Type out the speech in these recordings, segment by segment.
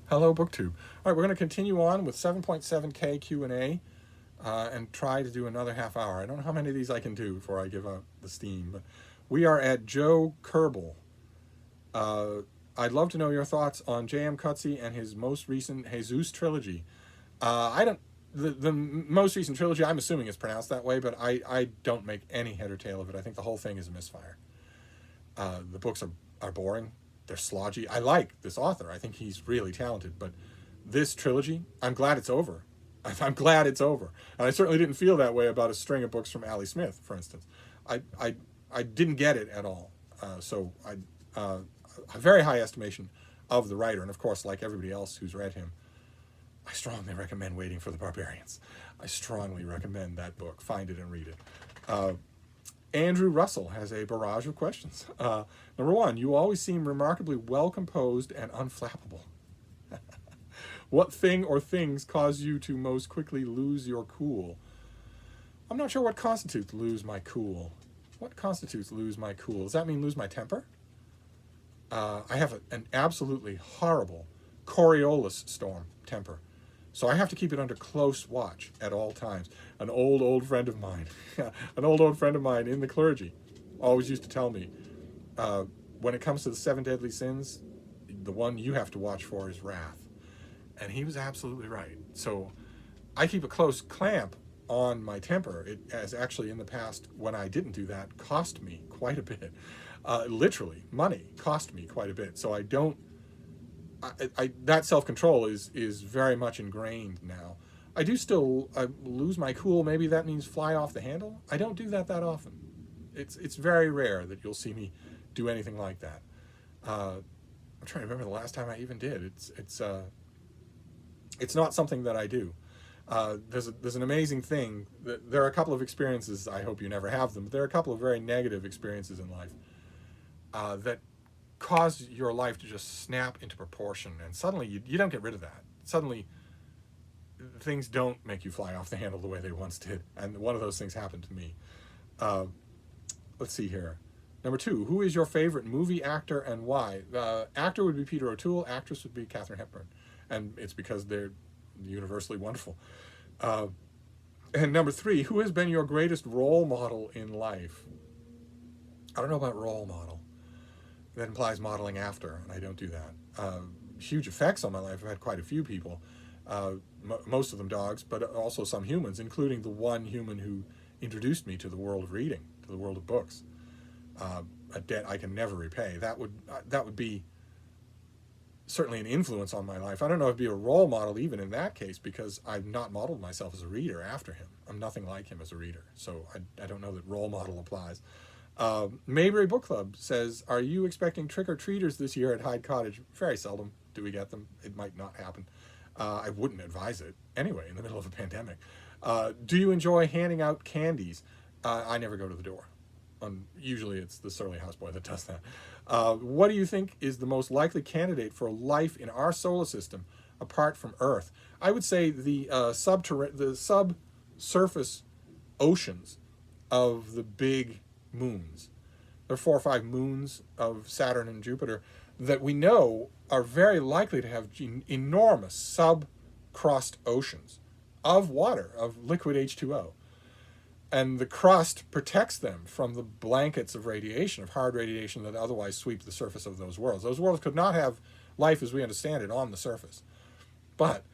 Hello, BookTube. All right, we're going to continue on with 7.7K Q&A and try to do another half hour. I don't know how many of these I can do before I give up the steam, but we are at Joe Kerbel. I'd love to know your thoughts on J.M. Coetzee and his most recent Jesus trilogy. I don't. The most recent trilogy, I'm assuming it's pronounced that way, but I don't make any head or tail of it. I think the whole thing is a misfire. The books are boring. They're slodgy. I like this author. I think he's really talented, but this trilogy, I'm glad it's over. I'm glad it's over. And I certainly didn't feel that way about a string of books from Ali Smith, for instance. I didn't get it at all. So I a very high estimation of the writer, and of course, like everybody else who's read him, I strongly recommend Waiting for the Barbarians. I strongly recommend that book. Find it and read it. Andrew Russell has a barrage of questions. Number one, you always seem remarkably well composed and unflappable. What thing or things cause you to most quickly lose your cool? I'm not sure what constitutes lose my cool. What constitutes lose my cool? Does that mean lose my temper? I have an absolutely horrible Coriolis storm temper. So I have to keep it under close watch at all times. An old friend of mine, in the clergy, always used to tell me, when it comes to the 7 deadly sins, the one you have to watch for is wrath. And he was absolutely right. So I keep a close clamp on my temper. It has actually in the past, when I didn't do that, cost me quite a bit. Literally, money cost me quite a bit. So I don't, that self-control is very much ingrained now. I do still lose my cool. Maybe that means fly off the handle. I don't do that often. It's very rare that you'll see me do anything like that. I'm trying to remember the last time I even did. It's not something that I do. There's an amazing thing. There are a couple of experiences, I hope you never have them, but there are a couple of very negative experiences in life that cause your life to just snap into proportion, and suddenly you don't get rid of that. Suddenly things don't make you fly off the handle the way they once did, and one of those things happened to me. Let's see here. Number two, who is your favorite movie actor and why? Actor would be Peter O'Toole, actress would be Katharine Hepburn, and it's because they're universally wonderful. And number three, who has been your greatest role model in life? I don't know about role model. That implies modeling after, and I don't do that. Huge effects on my life. I've had quite a few people, most of them dogs, but also some humans, including the one human who introduced me to the world of reading, to the world of books. A debt I can never repay. That would be certainly an influence on my life. I don't know if it'd be a role model even in that case, because I've not modeled myself as a reader after him. I'm nothing like him as a reader, so I don't know that role model applies. Mayberry Book Club says, are you expecting trick-or-treaters this year at Hyde Cottage? Very seldom do we get them. It might not happen. I wouldn't advise it anyway in the middle of a pandemic. Do you enjoy handing out candies? I never go to the door. Usually it's the surly houseboy that does that. What do you think is the most likely candidate for life in our solar system apart from Earth? I would say the subsurface oceans of the big moons. There are 4 or 5 moons of Saturn and Jupiter that we know are very likely to have enormous sub-crust oceans of water, of liquid H2O. And the crust protects them from the blankets of radiation, of hard radiation that otherwise sweep the surface of those worlds. Those worlds could not have life as we understand it on the surface. But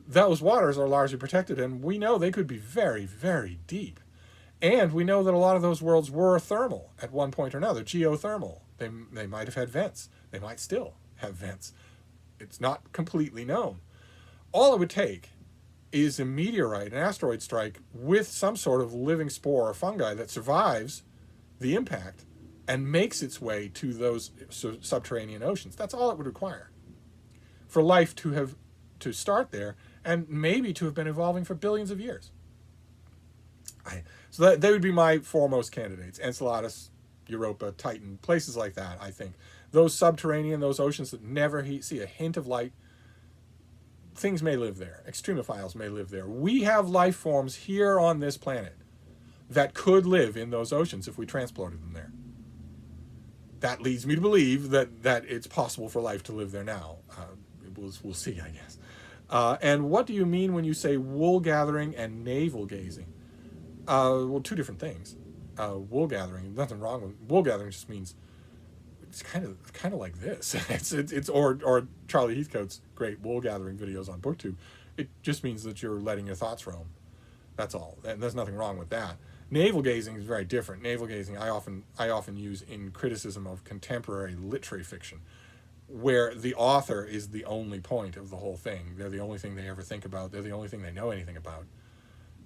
those waters are largely protected, and we know they could be very, very deep. And we know that a lot of those worlds were thermal at one point or another, geothermal. They might have had vents. They might still have vents. It's not completely known. All it would take is a meteorite, an asteroid strike, with some sort of living spore or fungi that survives the impact and makes its way to those subterranean oceans. That's all it would require for life to start there, and maybe to have been evolving for billions of years. So they would be my foremost candidates. Enceladus, Europa, Titan, places like that, I think. Those subterranean, those oceans that never see a hint of light, things may live there. Extremophiles may live there. We have life forms here on this planet that could live in those oceans if we transported them there. That leads me to believe that it's possible for life to live there now. we'll see, I guess. And what do you mean when you say wool gathering and navel gazing? Well, two different things. Wool gathering, nothing wrong with wool gathering. Just means it's kind of like this. it's or Charlie Heathcote's great wool gathering videos on BookTube. It just means that you're letting your thoughts roam. That's all. And there's nothing wrong with that. Navel gazing is very different. Navel gazing I often use in criticism of contemporary literary fiction, where the author is the only point of the whole thing. They're the only thing they ever think about. They're the only thing they know anything about.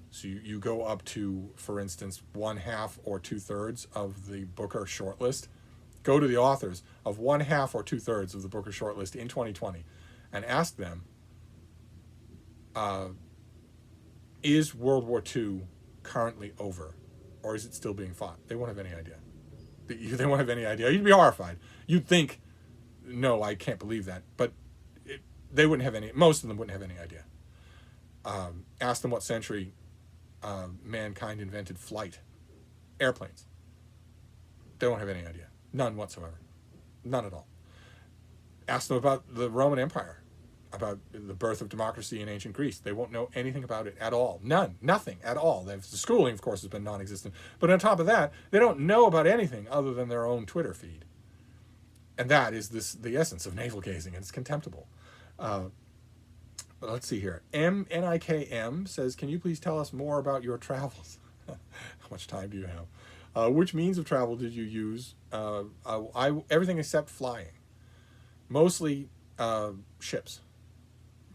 So you go up to, for instance, 1/2 or 2/3 of the Booker shortlist. Go to the authors of 1/2 or 2/3 of the Booker shortlist in 2020 and ask them, is World War II currently over, or is it still being fought? They won't have any idea. They won't have any idea. You'd be horrified. You'd think, no, I can't believe that. But they wouldn't have any, most of them wouldn't have any idea. Ask them what century mankind invented flight. Airplanes. They won't have any idea. None whatsoever. None at all. Ask them about the Roman Empire, about the birth of democracy in ancient Greece. They won't know anything about it at all. None. Nothing at all. The schooling, of course, has been non-existent. But on top of that, they don't know about anything other than their own Twitter feed. And that is the essence of navel gazing, and it's contemptible. But let's see here. NIKM says, can you please tell us more about your travels? How much time do you have? Which means of travel did you use? Everything except flying. Mostly ships.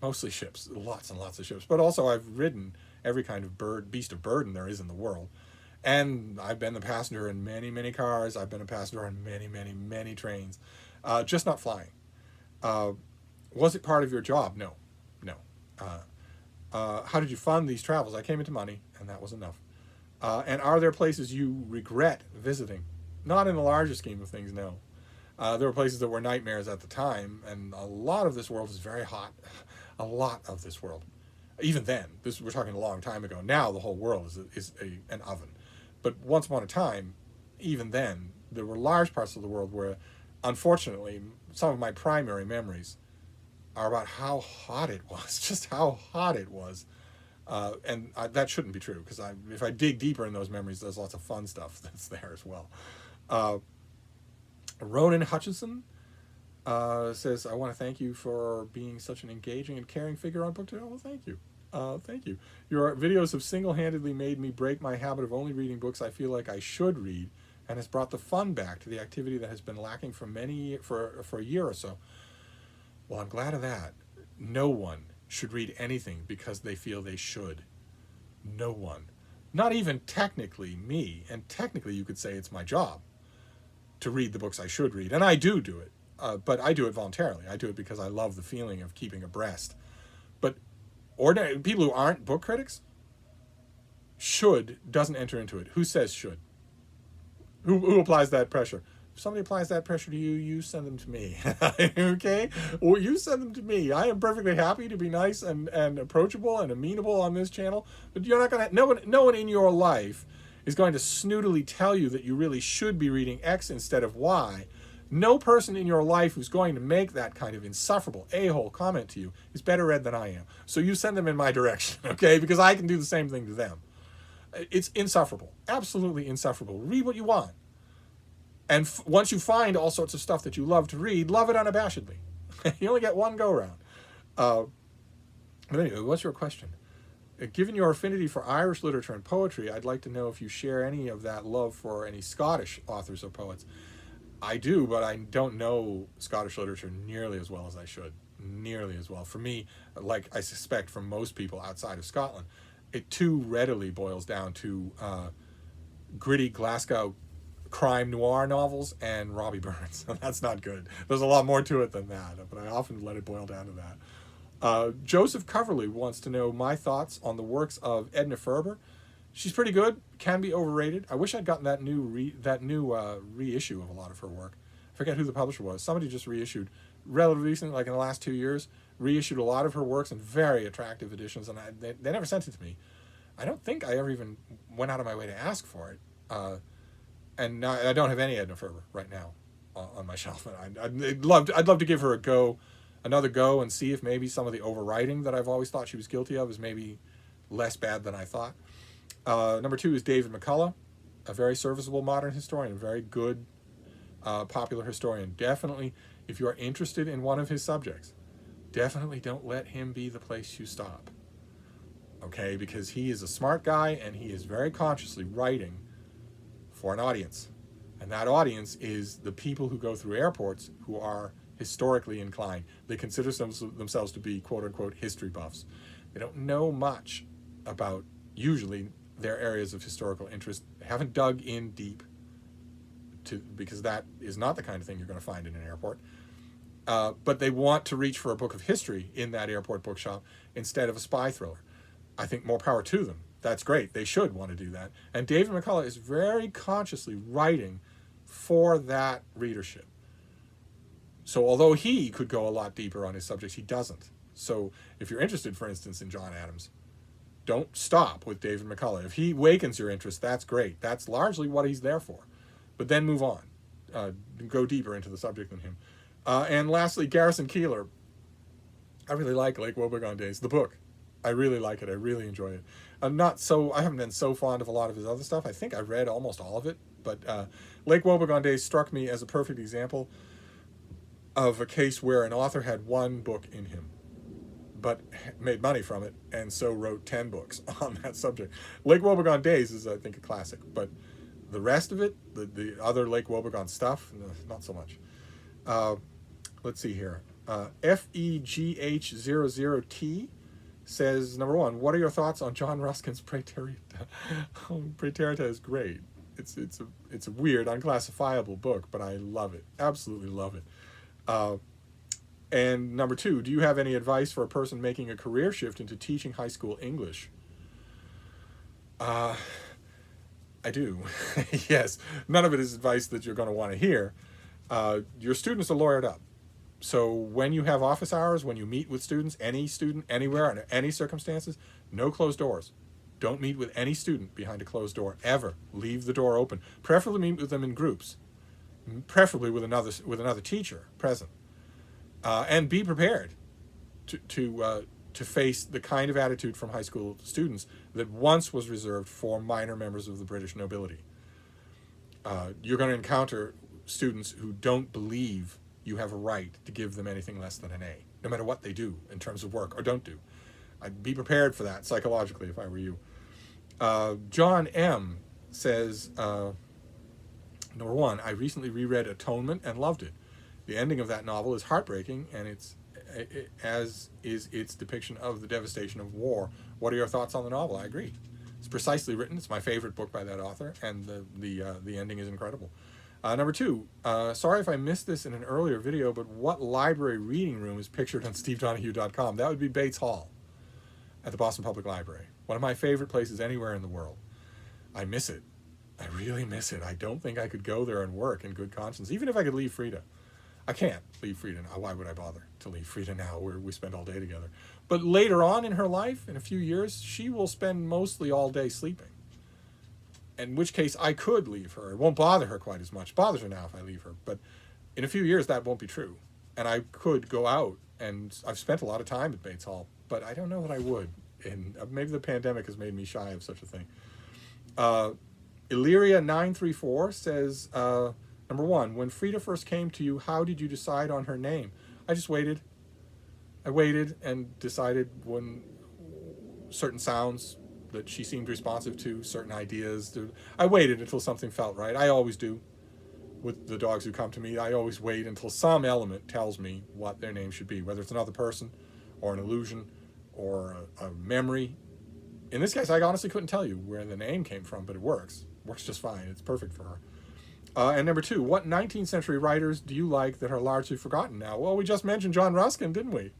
Mostly ships. Lots and lots of ships. But also I've ridden every kind of beast of burden there is in the world. And I've been the passenger in many, many cars. I've been a passenger on many, many, many trains. Just not flying. Was it part of your job? No. How did you fund these travels? I came into money, and that was enough. And are there places you regret visiting? Not in the larger scheme of things, no. There were places that were nightmares at the time, and a lot of this world is very hot. A lot of this world. Even then, we're talking a long time ago. Now the whole world is an oven. But once upon a time, even then, there were large parts of the world where, unfortunately, some of my primary memories are about how hot it was, just how hot it was. And that shouldn't be true, because if I dig deeper in those memories, there's lots of fun stuff that's there as well. Ronan Hutchinson says, I want to thank you for being such an engaging and caring figure on BookTube. Well, thank you. Thank you. Your videos have single-handedly made me break my habit of only reading books I feel like I should read, and has brought the fun back to the activity that has been lacking for a year or so. Well, I'm glad of that. No one should read anything because they feel they should. No one. Not even technically me. And technically you could say it's my job to read the books I should read. And I do it. But I do it voluntarily. I do it because I love the feeling of keeping abreast. But ordinary people who aren't book critics, should doesn't enter into it. Who says should? Who applies that pressure? If somebody applies that pressure to you, you send them to me. Okay? Or you send them to me. I am perfectly happy to be nice and approachable and amenable on this channel, but you're not going to, no one in your life is going to snootily tell you that you really should be reading X instead of Y. No person in your life who's going to make that kind of insufferable a-hole comment to you is better read than I am. So you send them in my direction, okay? Because I can do the same thing to them. It's insufferable. Absolutely insufferable. Read what you want. And once you find all sorts of stuff that you love to read, love it unabashedly. You only get one go-round. But anyway, what's your question? Given your affinity for Irish literature and poetry, I'd like to know if you share any of that love for any Scottish authors or poets. I do, but I don't know Scottish literature nearly as well as I should. Nearly as well. For me, like I suspect for most people outside of Scotland, it too readily boils down to gritty Glasgow crime noir novels and Robbie Burns. That's not good. There's a lot more to it than that, but I often let it boil down to that. Joseph Coverley wants to know my thoughts on the works of Edna Ferber. She's pretty good, can be overrated. I wish I'd gotten that new reissue of a lot of her work. I forget who the publisher was. Somebody just reissued, relatively recently, like in the last 2 years, reissued a lot of her works in very attractive editions, and they never sent it to me. I don't think I ever even went out of my way to ask for it. And I don't have any Edna Ferber right now on my shelf. And I'd love to give her a go. another go and see if maybe some of the overwriting that I've always thought she was guilty of is maybe less bad than I thought. Number 2 is David McCullough, a very serviceable modern historian, a very good popular historian. Definitely, if you are interested in one of his subjects, definitely don't let him be the place you stop. Okay, because he is a smart guy and he is very consciously writing for an audience. And that audience is the people who go through airports who are historically inclined. They consider themselves to be quote-unquote history buffs. They don't know much about, usually, their areas of historical interest. They haven't dug in deep, because that is not the kind of thing you're going to find in an airport. But they want to reach for a book of history in that airport bookshop instead of a spy thriller. I think more power to them. That's great. They should want to do that. And David McCullough is very consciously writing for that readership. So although he could go a lot deeper on his subjects, he doesn't. So if you're interested, for instance, in John Adams, don't stop with David McCullough. If he wakens your interest, that's great. That's largely what he's there for. But then move on. Go deeper into the subject than him. And lastly, Garrison Keillor. I really like Lake Wobegon Days, the book. I really like it. I really enjoy it. I haven't been so fond of a lot of his other stuff. I think I read almost all of it. But Lake Wobegon Days struck me as a perfect example of a case where an author had one book in him, but made money from it, and so wrote 10 books on that subject. Lake Wobegon Days is, I think, a classic. But the rest of it, the other Lake Wobegon stuff, not so much. Let's see here. FEGH00T says, number 1, what are your thoughts on John Ruskin's Praeterita? Praeterita is great. It's a weird, unclassifiable book, but I love it. Absolutely love it. And number 2, do you have any advice for a person making a career shift into teaching high school English? I do. Yes. None of it is advice that you're going to want to hear. Your students are lawyered up. So when you have office hours, when you meet with students, any student, anywhere, under any circumstances, no closed doors. Don't meet with any student behind a closed door, ever. Leave the door open. Preferably meet with them in groups. Preferably with another teacher present. And be prepared to face the kind of attitude from high school students that once was reserved for minor members of the British nobility. You're going to encounter students who don't believe you have a right to give them anything less than an A, no matter what they do in terms of work or don't do. I'd be prepared for that psychologically if I were you. John M. says, number 1, I recently reread Atonement and loved it. The ending of that novel is heartbreaking, and as is its depiction of the devastation of war. What are your thoughts on the novel? I agree. It's precisely written. It's my favorite book by that author, and the ending is incredible. Number 2, sorry if I missed this in an earlier video, but what library reading room is pictured on stdonoghue.com? That would be Bates Hall at the Boston Public Library. One of my favorite places anywhere in the world. I miss it. I really miss it. I don't think I could go there and work in good conscience, even if I could leave Frida. I can't leave Frida now. Why would I bother to leave Frida now where we spend all day together? But later on in her life, in a few years, she will spend mostly all day sleeping. In which case I could leave her. It won't bother her quite as much. It bothers her now if I leave her. But in a few years, that won't be true. And I could go out, and I've spent a lot of time at Bates Hall, but I don't know that I would. And maybe the pandemic has made me shy of such a thing. Illyria934 says, number 1, when Frida first came to you, how did you decide on her name? I just waited. I waited and decided when certain sounds that she seemed responsive to, certain ideas. I waited until something felt right. I always do with the dogs who come to me. I always wait until some element tells me what their name should be, whether it's another person or an illusion or a memory. In this case, I honestly couldn't tell you where the name came from, but it works. Works just fine. It's perfect for her. And number 2, what 19th century writers do you like that are largely forgotten now? Well, we just mentioned John Ruskin, didn't we?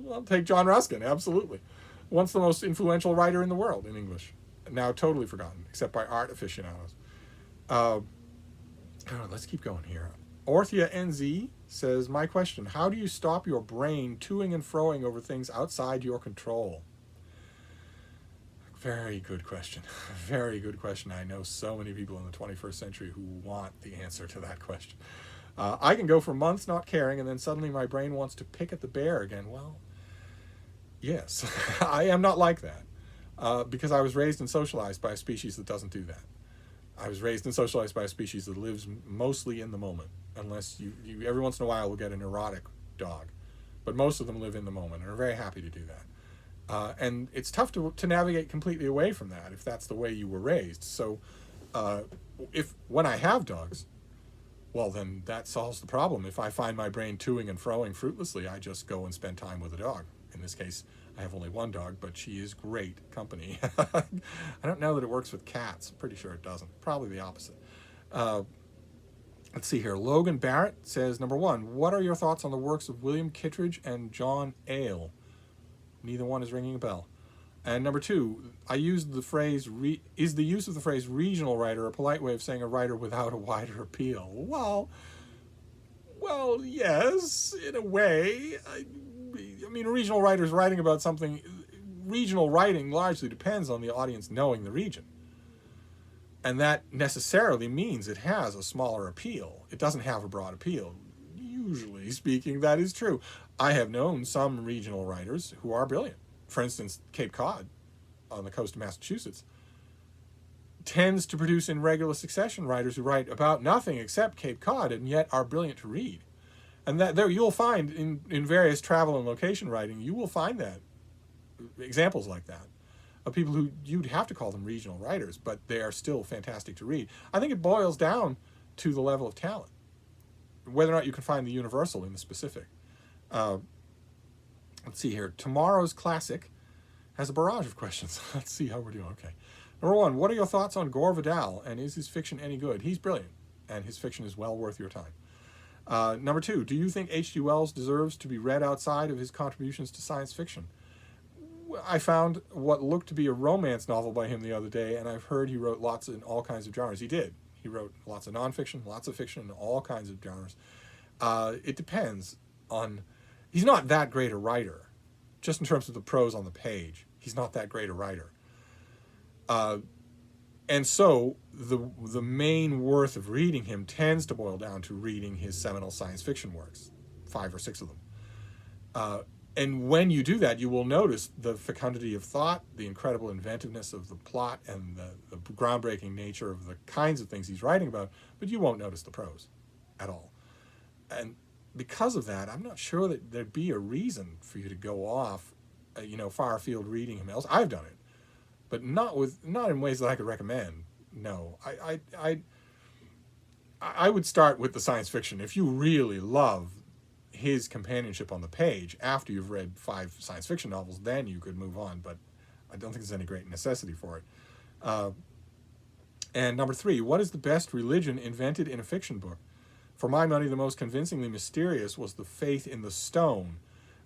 I'll take John Ruskin, absolutely. Once the most influential writer in the world in English. Now totally forgotten, except by art aficionados. Let's keep going here. Orthia NZ says, my question, how do you stop your brain toing and froing over things outside your control? Very good question. Very good question. I know so many people in the 21st century who want the answer to that question. I can go for months not caring, and then suddenly my brain wants to pick at the bear again. Well, yes, I am not like that, because I was raised and socialized by a species that doesn't do that. I was raised and socialized by a species that lives mostly in the moment, unless you every once in a while will get a neurotic dog, but most of them live in the moment and are very happy to do that. And it's tough to navigate completely away from that if that's the way you were raised. So if when I have dogs, well, then that solves the problem. If I find my brain toing and froing fruitlessly, I just go and spend time with a dog. In this case, I have only one dog, but she is great company. I don't know that it works with cats. I'm pretty sure it doesn't. Probably the opposite. Let's see here. Logan Barrett says, number one, what are your thoughts on the works of William Kittredge and John Ayre? Neither one is ringing a bell. And number two, I used the phrase, is the use of the phrase regional writer a polite way of saying a writer without a wider appeal? Well, yes, in a way. I mean, a regional writer is writing about something. Regional writing largely depends on the audience knowing the region. And that necessarily means it has a smaller appeal. It doesn't have a broad appeal. Usually speaking, that is true. I have known some regional writers who are brilliant. For instance, Cape Cod, on the coast of Massachusetts, tends to produce in regular succession writers who write about nothing except Cape Cod and yet are brilliant to read. And that there you'll find in various travel and location writing, you will find that, examples like that, of people who you'd have to call them regional writers, but they are still fantastic to read. I think it boils down to the level of talent, whether or not you can find the universal in the specific. Let's see here. Tomorrow's Classic has a barrage of questions. Let's see how we're doing. Okay. Number one, what are your thoughts on Gore Vidal, and is his fiction any good? He's brilliant, and his fiction is well worth your time. Number two, do you think H.G. Wells deserves to be read outside of his contributions to science fiction? I found what looked to be a romance novel by him the other day, and I've heard he wrote lots in all kinds of genres. He did. He wrote lots of nonfiction, lots of fiction, all kinds of genres. It depends on... He's not that great a writer, just in terms of the prose on the page. He's not that great a writer. And so the main worth of reading him tends to boil down to reading his seminal science fiction works, 5 or 6 of them. And when you do that, you will notice the fecundity of thought, the incredible inventiveness of the plot, and the groundbreaking nature of the kinds of things he's writing about, but you won't notice the prose at all. And because of that, I'm not sure that there'd be a reason for you to go off, far afield reading him else. I've done it, but not in ways that I could recommend. No, I would start with the science fiction. If you really love his companionship on the page after you've read 5 science fiction novels, then you could move on, but I don't think there's any great necessity for it. And number 3, what is the best religion invented in a fiction book? For my money, the most convincingly mysterious was the faith in the stone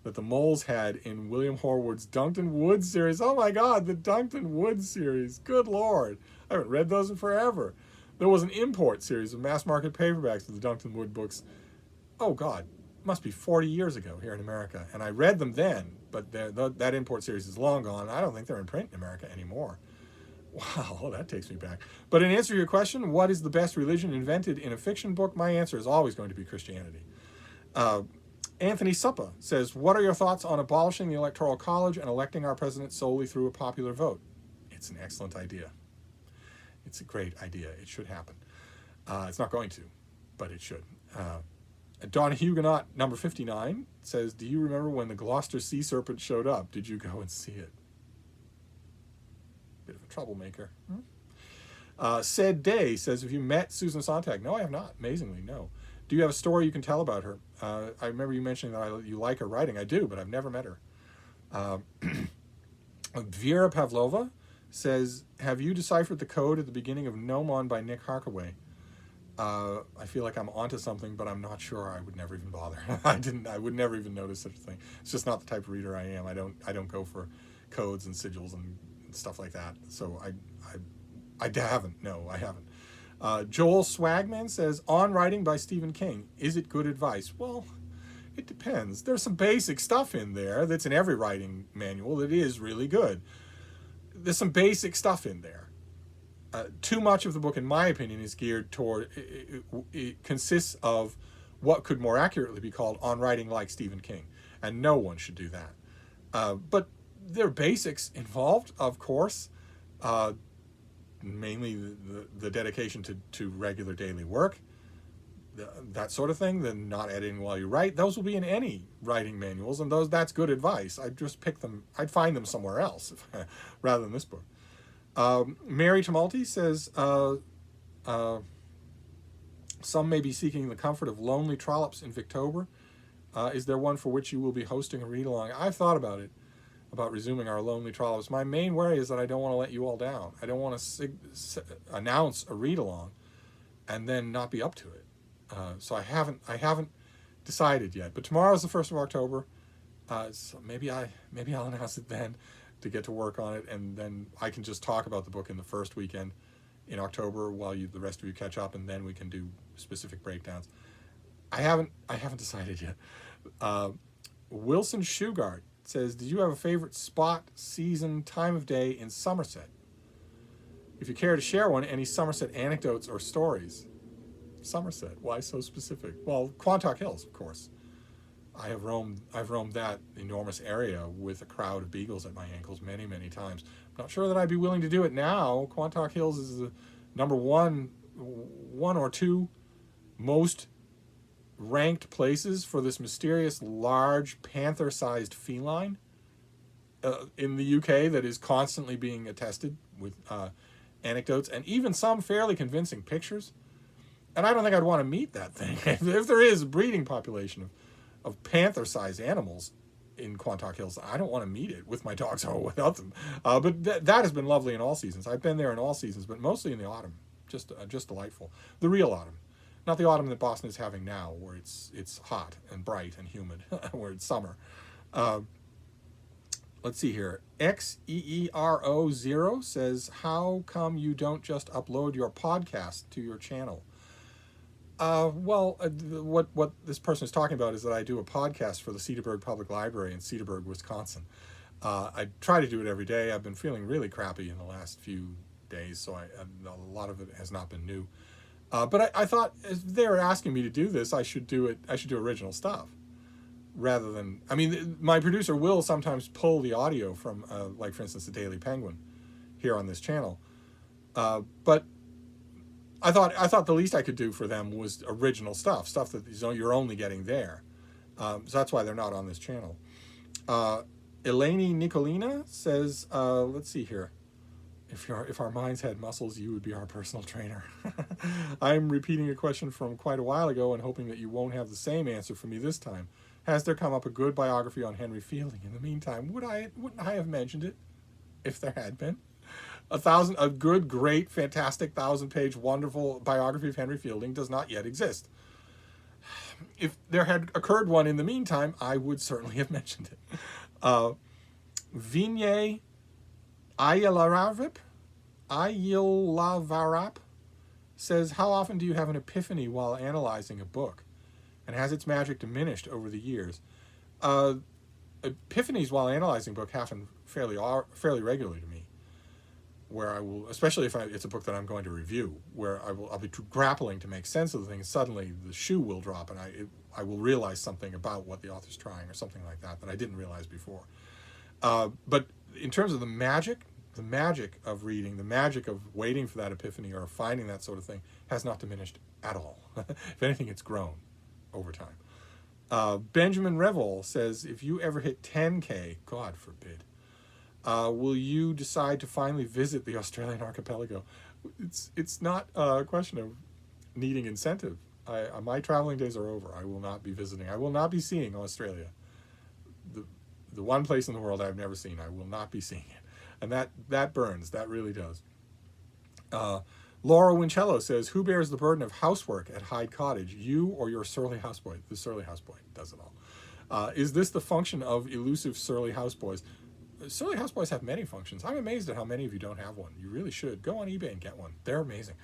that the moles had in William Horwood's Duncton Woods series. Oh my God, the Duncton Woods series. Good Lord. I haven't read those in forever. There was an import series of mass market paperbacks of the Duncton Wood books. Oh God, it must be 40 years ago here in America. And I read them then, but that import series is long gone. I don't think they're in print in America anymore. Wow, that takes me back. But in answer to your question, what is the best religion invented in a fiction book? My answer is always going to be Christianity. Anthony Suppa says, what are your thoughts on abolishing the Electoral College and electing our president solely through a popular vote? It's an excellent idea. It's a great idea. It should happen. It's not going to, but it should. Don Huguenot, number 59, says, do you remember when the Gloucester sea serpent showed up? Did you go and see it? Bit of a troublemaker. Said Day says, have you met Susan Sontag? No, I have not. Amazingly, no. Do you have a story you can tell about her? I remember you mentioning that you like her writing. I do, but I've never met her. Vera Pavlova says, have you deciphered the code at the beginning of Gnomon by Nick Harkaway? I feel like I'm onto something, but I'm not sure. I would never even bother. I would never even notice such a thing. It's just not the type of reader I am. I don't go for codes and sigils and stuff like that. So I haven't. No, I haven't. Joel Swagman says, On Writing by Stephen King. Is it good advice? Well, it depends. There's some basic stuff in there that's in every writing manual that is really good. There's some basic stuff in there. Too much of the book, in my opinion, is geared toward, it consists of what could more accurately be called on writing like Stephen King. And no one should do that. But there are basics involved, of course. Mainly the dedication to regular daily work, that sort of thing. Then not editing while you write. Those will be in any writing manuals, and that's good advice. I'd just pick them. I'd find them somewhere else rather than this book. Mary Tumulty says, some may be seeking the comfort of lonely trollops in Victober. Is there one for which you will be hosting a read-along? I've thought about it, about resuming our lonely trollops. My main worry is that I don't want to let you all down. I don't want to announce a read-along and then not be up to it. So I haven't decided yet. But tomorrow's the 1st of October. So maybe I'll announce it then to get to work on it, and then I can just talk about the book in the first weekend in October while the rest of you catch up, and then we can do specific breakdowns. I haven't decided yet. Wilson Shugart says, did you have a favorite spot, season, time of day in Somerset? If you care to share one, any Somerset anecdotes or stories? Somerset, why so specific? Well, Quantock Hills, of course. I've roamed that enormous area with a crowd of beagles at my ankles many, many times. I'm not sure that I'd be willing to do it now. Quantock Hills is the number one or two most ranked places for this mysterious, large, panther-sized feline in the UK that is constantly being attested with anecdotes and even some fairly convincing pictures. And I don't think I'd want to meet that thing. If there is a breeding population of panther-sized animals in Quantock Hills, I don't want to meet it with my dogs or without them. But that has been lovely in all seasons. I've been there in all seasons, but mostly in the autumn. Just delightful. The real autumn. Not the autumn that Boston is having now, where it's hot and bright and humid, where it's summer. Let's see here. XEERO0 says, how come you don't just upload your podcast to your channel? What this person is talking about is that I do a podcast for the Cedarburg Public Library in Cedarburg, Wisconsin. I try to do it every day. I've been feeling really crappy in the last few days, so a lot of it has not been new. But I thought if they were asking me to do this, I should do it. I should do original stuff rather than. I mean, my producer will sometimes pull the audio from, like for instance, the Daily Penguin here on this channel, but. I thought the least I could do for them was original stuff that you're only getting there. So that's why they're not on this channel. Eleni Nicolina says, let's see here. If our minds had muscles, you would be our personal trainer. I'm repeating a question from quite a while ago and hoping that you won't have the same answer for me this time. Has there come up a good biography on Henry Fielding in the meantime? Wouldn't I have mentioned it if there had been? A good, great, fantastic 1,000-page, wonderful biography of Henry Fielding does not yet exist. If there had occurred one in the meantime, I would certainly have mentioned it. Vinay Ayalavarap says, how often do you have an epiphany while analyzing a book? And has its magic diminished over the years? Epiphanies while analyzing a book happen fairly regularly to me. Where I will, especially if it's a book that I'm going to review, where I'll be grappling to make sense of the thing. Suddenly, the shoe will drop, and I will realize something about what the author's trying, or something like that I didn't realize before. But in terms of the magic of reading, the magic of waiting for that epiphany or finding that sort of thing has not diminished at all. If anything, it's grown over time. Benjamin Revol says, if you ever hit 10K, God forbid. Will you decide to finally visit the Australian archipelago? It's not a question of needing incentive. My traveling days are over. I will not be visiting. I will not be seeing Australia. The one place in the world I've never seen. I will not be seeing it. And that burns. That really does. Laura Wincello says, who bears the burden of housework at Hyde Cottage? You or your surly houseboy? The surly houseboy does it all. Is this the function of elusive surly houseboys? Surly houseboys have many functions. I'm amazed at how many of you don't have one. You really should. Go on eBay and get one. They're amazing.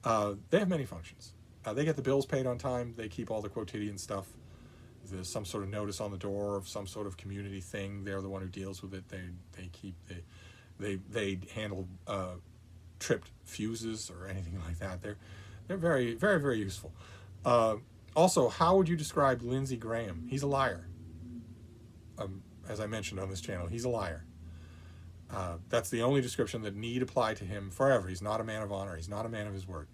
They have many functions. They get the bills paid on time. They keep all the quotidian stuff. There's some sort of notice on the door of some sort of community thing. They're the one who deals with it. They handle tripped fuses or anything like that. They're very, very, very useful. Also, how would you describe Lindsey Graham? He's a liar. As I mentioned on this channel, he's a liar. That's the only description that need apply to him forever. He's not a man of honor. He's not a man of his word.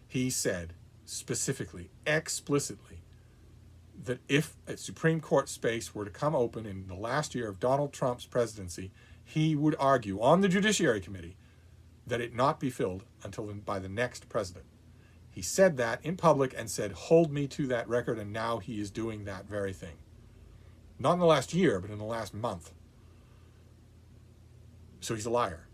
He said specifically, explicitly, that if a Supreme Court space were to come open in the last year of Donald Trump's presidency, he would argue on the Judiciary Committee that it not be filled until by the next president. He said that in public and said, hold me to that record, and now he is doing that very thing. Not in the last year, but in the last month. So he's a liar.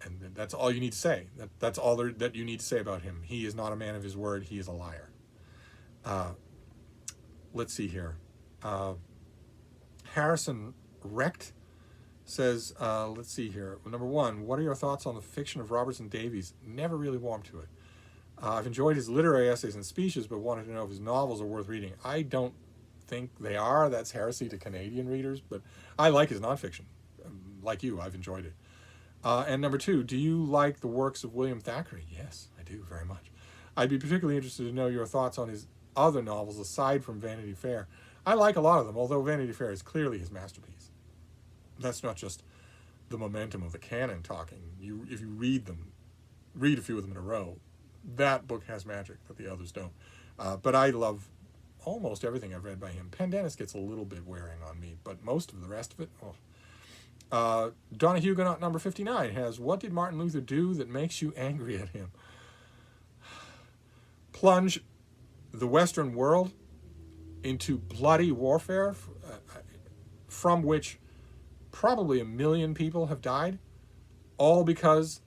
And that's all you need to say. That's all that you need to say about him. He is not a man of his word. He is a liar. Let's see here. Harrison Recht says, let's see here. Number one, what are your thoughts on the fiction of Robertson Davies? Never really warmed to it. I've enjoyed his literary essays and speeches, but wanted to know if his novels are worth reading. I don't think they are. That's heresy to Canadian readers, but I like his nonfiction. Like you, I've enjoyed it. And number two, do you like the works of William Thackeray? Yes, I do very much. I'd be particularly interested to know your thoughts on his other novels aside from Vanity Fair. I like a lot of them, although Vanity Fair is clearly his masterpiece. That's not just the momentum of the canon talking. If you read a few of them in a row, that book has magic that the others don't. But I love almost everything I've read by him. Pendennis gets a little bit wearing on me, but most of the rest of it, Donoghue number 59 has, what did Martin Luther do that makes you angry at him? Plunge the Western world into bloody warfare from which probably 1 million people have died, all because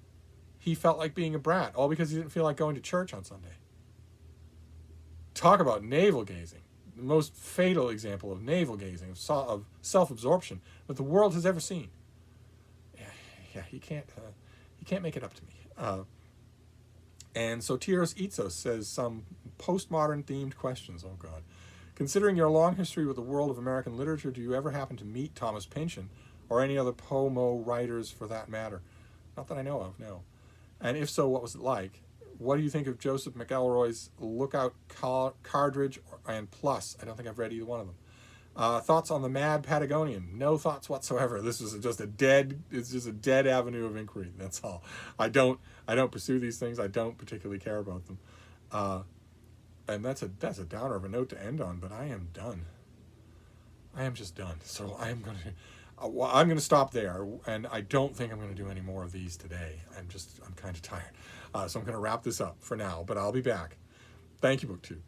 he felt like being a brat, all because he didn't feel like going to church on Sunday. Talk about navel-gazing. The most fatal example of navel-gazing, of self-absorption that the world has ever seen. Yeah, he can't make it up to me. And Sotiris Itzos says some postmodern themed questions. Oh God. Considering your long history with the world of American literature, do you ever happen to meet Thomas Pynchon or any other Pomo writers for that matter? Not that I know of, no. And if so, what was it like? What do you think of Joseph McElroy's Lookout Cartridge and Plus? I don't think I've read either one of them. Thoughts on the Mad Patagonian? No thoughts whatsoever. This is just a dead avenue of inquiry. That's all. I don't pursue these things. I don't particularly care about them. And that's a downer of a note to end on, but I am done. I am just done. So I'm going to stop there, and I don't think I'm going to do any more of these today. I'm kind of tired. So I'm going to wrap this up for now, but I'll be back. Thank you, BookTube.